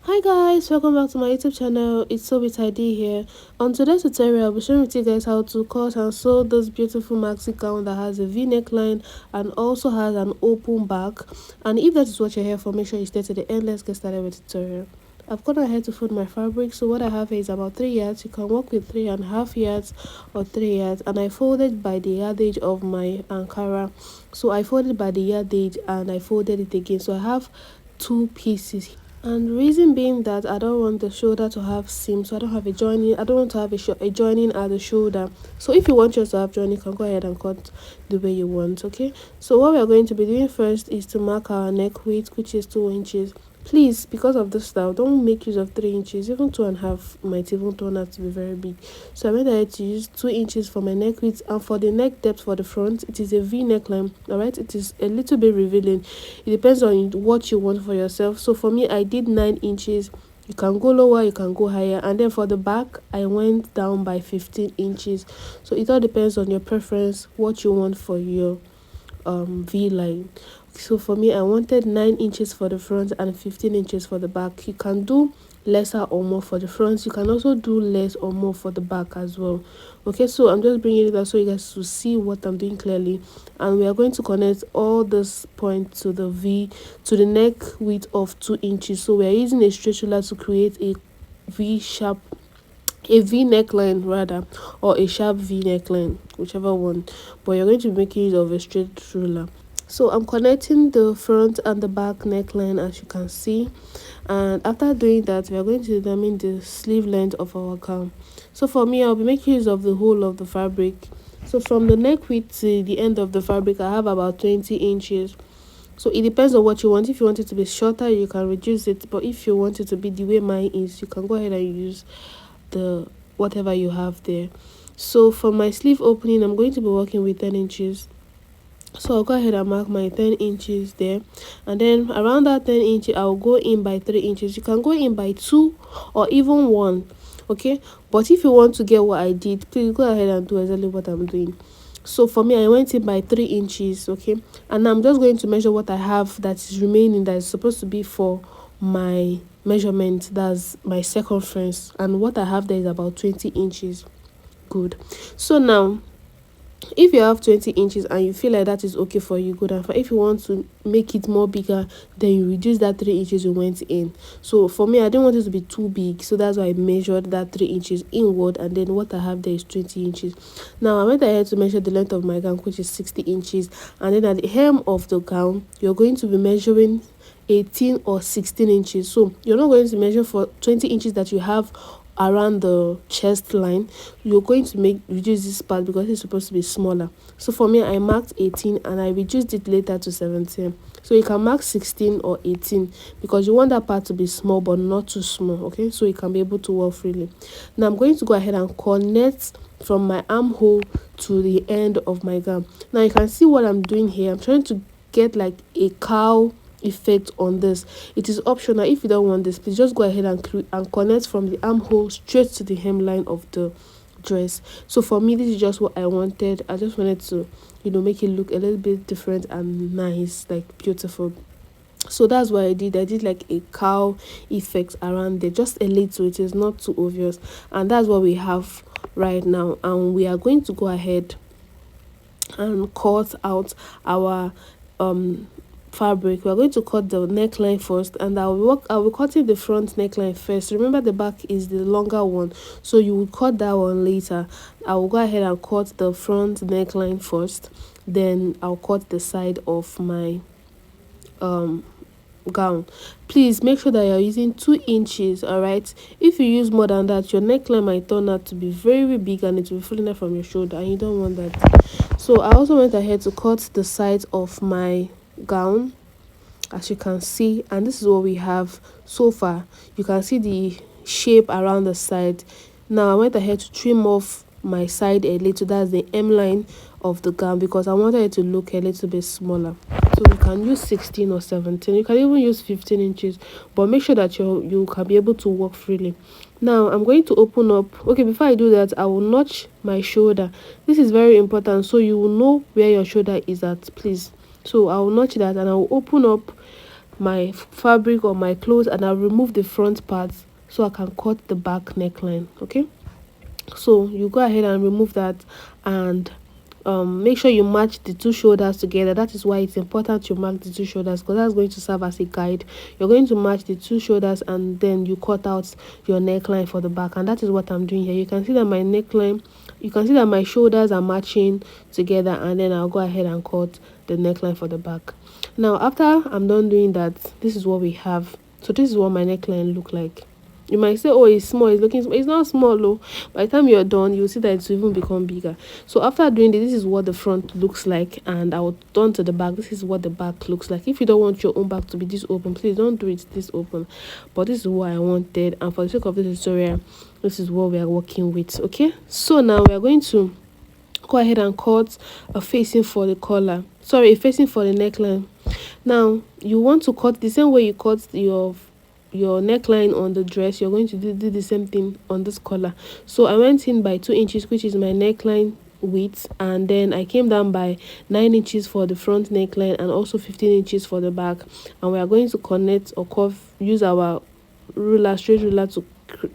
Hi guys, welcome back to my YouTube channel. It's so with ID here. On today's tutorial, I'll be showing with you guys how to cut and sew this beautiful maxi gown that has a V neckline and also has an open back. And if that is what you're here for, make sure you stay to the end. Let's get started with the tutorial. I've gone ahead to fold my fabric, so what I have here is about 3 yards. You can work with 3.5 yards or 3 yards, and I folded by the yardage of my Ankara. So I folded by the yardage and I folded it again, so I have two pieces, and reason being that I don't want the shoulder to have seam, so I don't have a joining. I don't want to have a joining at the shoulder. So if you want yours to have joining, you can go ahead and cut the way you want. Okay, so what we are going to be doing first is to mark our neck width, which is 2 inches. Please, because of this style, don't make use of 3 inches. Even 2.5 might even turn out to be very big. So I went ahead to use 2 inches for my neck width, and for the neck depth for the front, it is a V neckline. All right, it is a little bit revealing. It depends on what you want for yourself. So for me, I did 9 inches. You can go lower, you can go higher. And then for the back, I went down by 15 inches. So it all depends on your preference, what you want for your V line. So for me, I wanted 9 inches for the front and 15 inches for the back. You can do lesser or more for the front. You can also do less or more for the back as well. Okay, so I'm just bringing it out so you guys to see what I'm doing clearly. And we are going to connect all this point to the V, to the neck width of 2 inches. So we are using a straight ruler to create a V neckline rather, or a sharp V neckline, whichever one, but you're going to be making use of a straight ruler. So I'm connecting the front and the back neckline, as you can see, and after doing that, we are going to determine the sleeve length of our gown. So for me, I'll be making use of the whole of the fabric. So from the neck width to the end of the fabric, I have about 20 inches. So it depends on what you want. If you want it to be shorter, you can reduce it, but if you want it to be the way mine is, you can go ahead and use the whatever you have there. So for my sleeve opening, I'm going to be working with 10 inches. So I'll go ahead and mark my 10 inches there, and then around that 10 inches I'll go in by 3 inches. You can go in by 2 or even 1. Okay, but if you want to get what I did, please go ahead and do exactly what I'm doing. So for me, I went in by 3 inches. Okay, and I'm just going to measure what I have that is remaining, that is supposed to be for my measurement, that's my circumference, and what I have there is about 20 inches. Good. So now, if you have 20 inches and you feel like that is okay for you, good. And if you want to make it more bigger, then you reduce that 3 inches you went in. So for me, I didn't want it to be too big, so that's why I measured that 3 inches inward, and then what I have there is 20 inches. Now I went ahead to measure the length of my gown, which is 60 inches, and then at the hem of the gown, you're going to be measuring 18 or 16 inches. So you're not going to measure for 20 inches that you have around the chest line. You're going to reduce this part because it's supposed to be smaller. So for me, I marked 18 and I reduced it later to 17. So you can mark 16 or 18 because you want that part to be small but not too small. Okay, so you can be able to work freely. Now I'm going to go ahead and connect from my armhole to the end of my gown. Now you can see what I'm doing here. I'm trying to get like a cow effect on this. It is optional. If you don't want this, please just go ahead and connect from the armhole straight to the hemline of the dress. So for me, this is just what I wanted. I just wanted to, make it look a little bit different and nice, like beautiful. So that's what I did. I did like a cow effect around there, just a little. It is not too obvious, and that's what we have right now. And we are going to go ahead and cut out our fabric. We're going to cut the neckline first, and I'll be cutting the front neckline first. Remember, the back is the longer one, so you will cut that one later. I will go ahead and cut the front neckline first, then I'll cut the side of my gown. Please make sure that you're using 2 inches. All right, if you use more than that, your neckline might turn out to be very big and it will be falling out from your shoulder, and you don't want that. So I also went ahead to cut the sides of my gown, as you can see, and this is what we have so far. You can see the shape around the side. Now I went ahead to trim off my side a little, that's the M line of the gown, because I wanted it to look a little bit smaller. So you can use 16 or 17, you can even use 15 inches, but make sure that you can be able to walk freely. Now I'm going to open up. Okay, before I do that, I will notch my shoulder. This is very important, so you will know where your shoulder is at, please. So I will notch that, and I will open up my fabric or my clothes, and I'll remove the front parts so I can cut the back neckline. Okay, so you go ahead and remove that, and make sure you match the two shoulders together. That is why it's important to mark the two shoulders, because that's going to serve as a guide. You're going to match the two shoulders, and then you cut out your neckline for the back, and that is what I'm doing here. You can see that my neckline, you can see that my shoulders are matching together, and then I'll go ahead and cut the neckline for the back. Now after I'm done doing that, this is what we have. So this is what my neckline look like. You might say, oh, it's small, it's looking small. It's not small though. By the time you're done, you'll see that it's even become bigger. So after doing this is what the front looks like, and I will turn to the back. This is what the back looks like. If you don't want your own back to be this open, please don't do it this open, but this is what I wanted, and for the sake of this tutorial, this is what we are working with. Okay, so now we are going to go ahead and cut a facing for the collar, sorry, a facing for the neckline. Now you want to cut the same way you cut your neckline on the dress. You're going to do the same thing on this collar. So I went in by 2 inches, which is my neckline width, and then I came down by 9 inches for the front neckline, and also 15 inches for the back. And we are going to connect or curve, use our ruler, straight ruler, to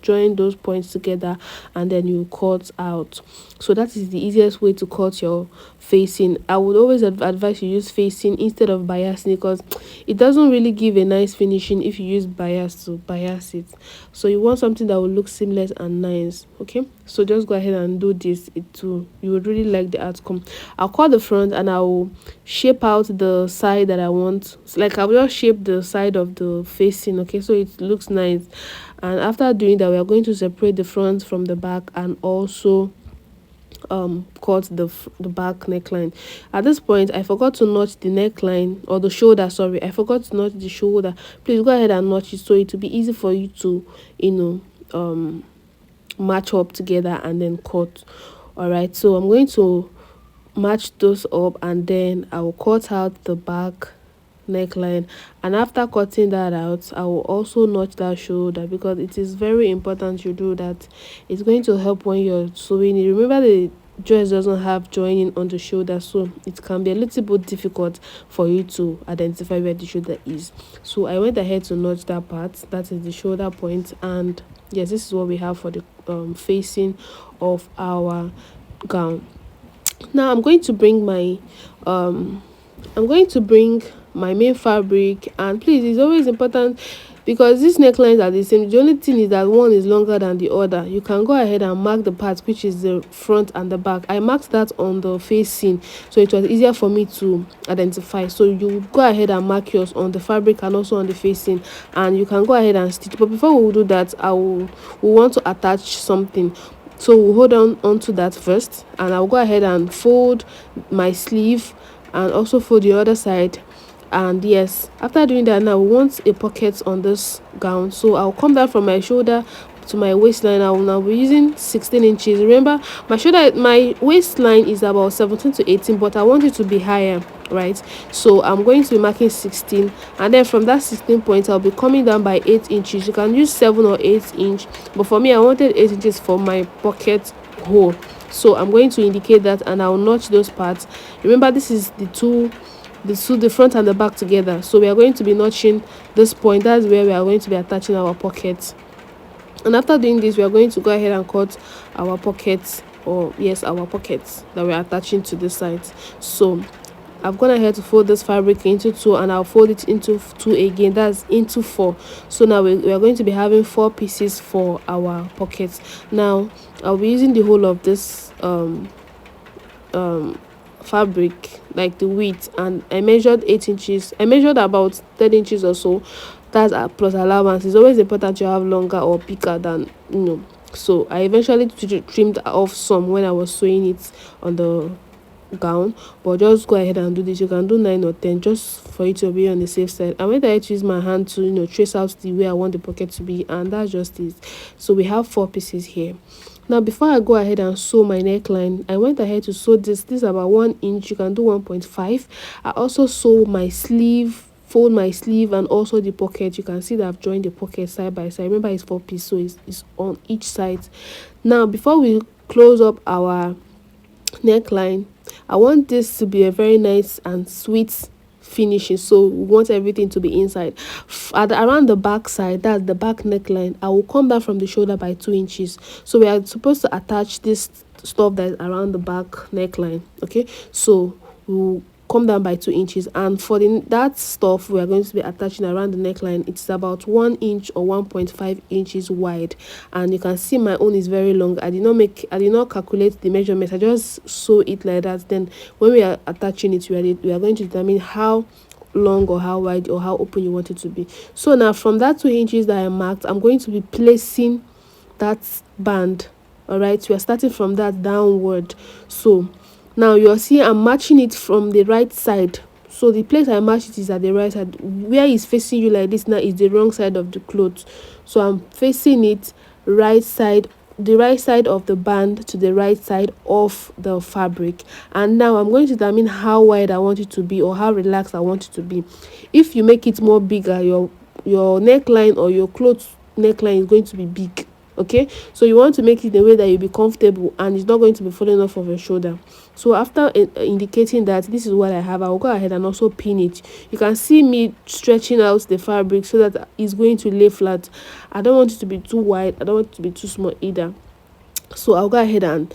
join those points together, and then you cut out. So that is the easiest way to cut your facing. I would always advise you use facing instead of biasing, because it doesn't really give a nice finishing if you use bias to bias it. So you want something that will look seamless and nice. Okay, so just go ahead and do this. You would really like the outcome. I'll cut the front, and I will shape out the side that I want. Like I will just shape the side of the facing, okay, so it looks nice. And after doing that, we are going to separate the front from the back, and also cut the back neckline. At this point, I forgot to notch the neckline, or the shoulder, sorry, I forgot to notch the shoulder. Please go ahead and notch it, so it will be easy for you to, match up together and then cut. All right, so I'm going to match those up, and then I will cut out the back neckline. And after cutting that out, I will also notch that shoulder, because it is very important you do that. It's going to help when you're sewing it. Remember, the dress doesn't have joining on the shoulder, so it can be a little bit difficult for you to identify where the shoulder is. So I went ahead to notch that part, that is the shoulder point. And yes, this is what we have for the facing of our gown. Now I'm going to bring my main fabric, and please, it's always important, because these necklines are the same. The only thing is that one is longer than the other. You can go ahead and mark the part, which is the front and the back. I marked that on the facing, so it was easier for me to identify. So you go ahead and mark yours on the fabric and also on the facing, and you can go ahead and stitch. But before we do that, we want to attach something. So we'll hold on onto that first, and I'll go ahead and fold my sleeve and also fold the other side. And yes, after doing that, now we want a pocket on this gown. So I'll come down from my shoulder to my waistline. I will now be using 16 inches. Remember, my waistline is about 17 to 18, but I want it to be higher, right? So I'm going to be marking 16, and then from that 16 point, I'll be coming down by 8 inches. You can use 7 or 8 inch, but for me, I wanted 8 inches for my pocket hole. So I'm going to indicate that, and I'll notch those parts. Remember, this is the front and the back together, so we are going to be notching this point. That's where we are going to be attaching our pockets. And after doing this, we are going to go ahead and cut our pockets, or yes, our pockets that we're attaching to the sides. So I've gone ahead to fold this fabric into 2, and I'll fold it into 2 again, that's into 4. So now we are going to be having 4 pieces for our pockets. Now I'll be using the whole of this fabric, like the width, and I measured 8 inches. I measured about 10 inches or so. That's plus allowance. It's always important to have longer or bigger than, so I eventually trimmed off some when I was sewing it on the gown. But just go ahead and do this. You can do 9 or 10 just for it to be on the safe side. I went ahead to use my hand to trace out the way I want the pocket to be, and that's just it. So we have 4 pieces here. Now before I go ahead and sew my neckline, I went ahead to sew this is about 1 inch. You can do 1.5. I also sew my sleeve, fold my sleeve, and also the pocket. You can see that I've joined the pocket side by side. Remember, it's 4 pieces, so it's on each side. Now before we close up our neckline, I want this to be a very nice and sweet finishing, so we want everything to be inside. Around the back side, that's the back neckline, I will come down from the shoulder by 2 inches. So we are supposed to attach this stuff that is around the back neckline. Okay, so we'll come down by 2 inches, and for that stuff we are going to be attaching around the neckline, it's about 1 inch or 1.5 inches wide. And you can see my own is very long. I did not calculate the measurements, I just sew it like that. Then when we are attaching it, we are going to determine how long or how wide or how open you want it to be. So now from that 2 inches that I marked, I'm going to be placing that band. All right, we are starting from that downward. So now you're seeing I'm matching it from the right side. So the place I match it is at the right side. Where it's facing you like this now is the wrong side of the cloth. So I'm facing it right side, the right side of the band to the right side of the fabric. And now I'm going to determine how wide I want it to be or how relaxed I want it to be. If you make it more bigger, your neckline or your cloth neckline is going to be big. Okay, so you want to make it the way that you'll be comfortable and it's not going to be falling off of your shoulder. So after indicating that this is what I have, I will go ahead and also pin it. You can see me stretching out the fabric so that it's going to lay flat. I don't want it to be too wide, I don't want it to be too small either. So I'll go ahead and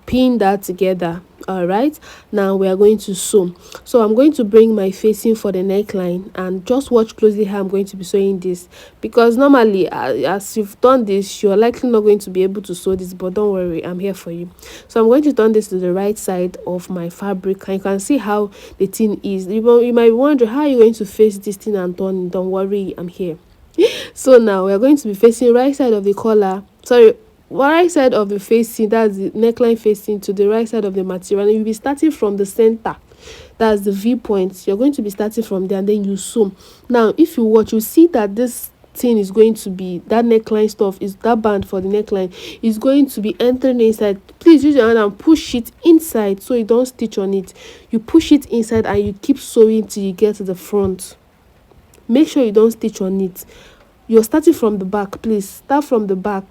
pin that together. All right, now we are going to sew. So I'm going to bring my facing for the neckline, and just watch closely how I'm going to be sewing this, because normally as you've done this, you're likely not going to be able to sew this, but don't worry, I'm here for you. So I'm going to turn this to the right side of my fabric, and you can see how the thing is. You might wonder how you're going to face this thing and turn it. Don't worry, I'm here. So now we are going to be facing right side of the collar, right side of the facing, that's the neckline facing, to the right side of the material, and you'll be starting from the center, that's the V point. You're going to be starting from there, and then you sew. Now if you watch, you see that this thing is going to be, that neckline stuff is, that band for the neckline is going to be entering inside. Please use your hand and push it inside so you don't stitch on it. You push it inside and you keep sewing till you get to the front. Make sure you don't stitch on it. You're starting from the back. Please start from the back,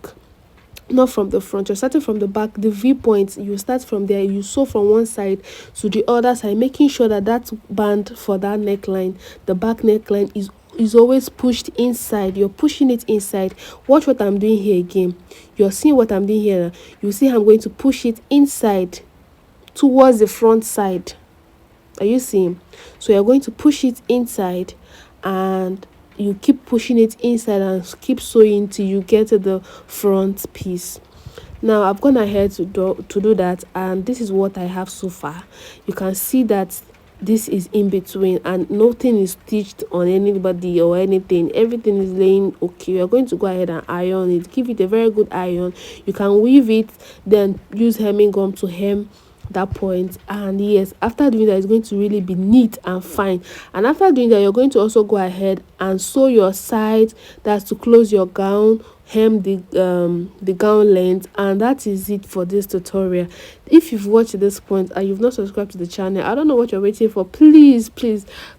not from the front. You're starting from the back, the V point, you start from there, you sew from one side to the other side, making sure that that band for that neckline, the back neckline, is always pushed inside. You're pushing it inside. Watch what I'm doing here again. You're seeing what I'm doing here. You see I'm going to push it inside towards the front side. Are you seeing? So you're going to push it inside, and you keep pushing it inside and keep sewing till you get to the front piece. Now I've gone ahead to do that, and this is what I have so far. You can see that this is in between and nothing is stitched on anybody or anything. Everything is laying okay. We are going to go ahead and iron it. Give it a very good iron. You can weave it, then use hemming gum to hem that point. And yes, after doing that, it's going to really be neat and fine. And after doing that, you're going to also go ahead and sew your side, that's to close your gown, hem the gown length. And that is it for this tutorial. If you've watched this point and you've not subscribed to the channel, I don't know what you're waiting for. Please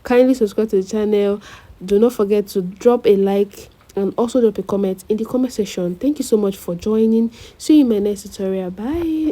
kindly subscribe to the channel. Do not forget to drop a like and also drop a comment in the comment section. Thank you so much for joining. See you in my next tutorial. Bye.